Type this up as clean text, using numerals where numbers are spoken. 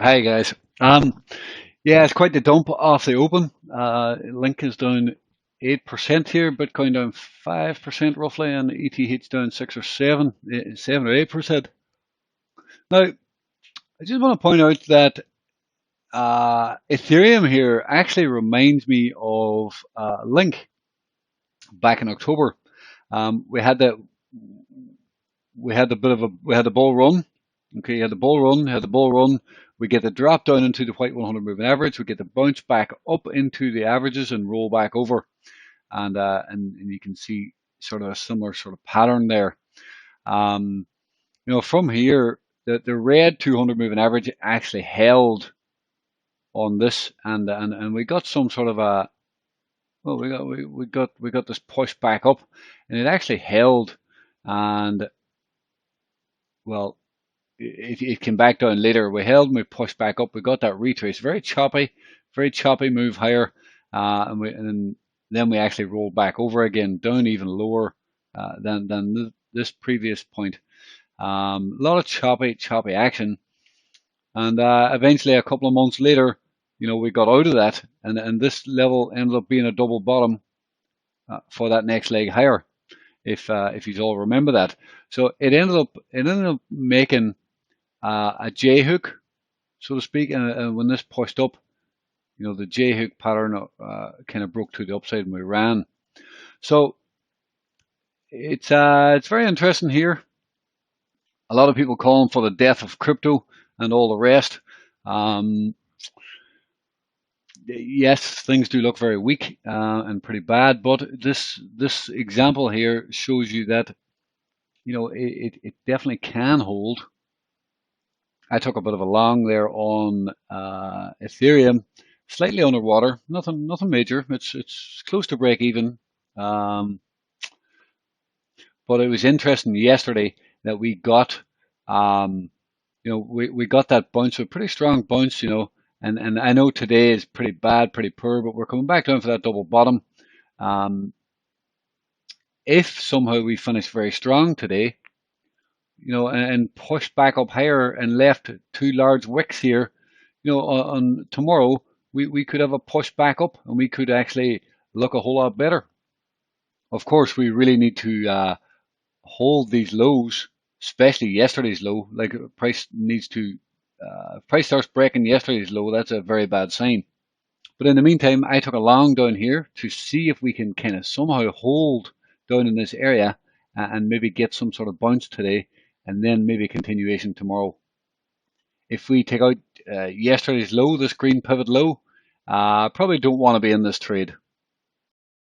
Hi guys. Yeah, it's quite the dump off the open. Link is down 8% here, Bitcoin down 5% roughly, and ETH down 7 or 8%. Now, I just want to point out that Ethereum here actually reminds me of Link back in October. We had the bull run. Okay, you had the bull run, We get the drop down into the white 100 moving average. We get the bounce back up into the averages and roll back over, and you can see sort of a similar sort of pattern there. From here, the red 200 moving average actually held on this, and we got some sort of a well, we got this push back up, and it actually held, and well, it came back down later. We held and we pushed back up. We got that retrace. Very choppy move higher, and then we actually rolled back over again, down even lower than this previous point. A lot of choppy action, and eventually a couple of months later, we got out of that, and this level ended up being a double bottom for that next leg higher. If you all remember that, so it ended up making a J hook, so to speak, and when this pushed up, the J hook pattern kind of broke to the upside and we ran. So it's very interesting here. A lot of people calling for the death of crypto and all the rest. Yes, things do look very weak and pretty bad, but this example here shows you that it definitely can hold. I took a bit of a long there on Ethereum, slightly underwater, nothing major. It's close to break even. Um, but it was interesting yesterday that we got we got that bounce, a pretty strong bounce, and I know today is pretty bad, pretty poor, but we're coming back down for that double bottom. Um, if somehow we finish very strong today, and pushed back up higher and left two large wicks here, on tomorrow, we could have a push back up and we could actually look a whole lot better. Of course, we really need to hold these lows, especially yesterday's low. Like price needs to, if price starts breaking yesterday's low, that's a very bad sign. But in the meantime, I took a long down here to see if we can kind of somehow hold down in this area and maybe get some sort of bounce today, and then maybe continuation tomorrow. If we take out yesterday's low, this green pivot low, probably don't want to be in this trade.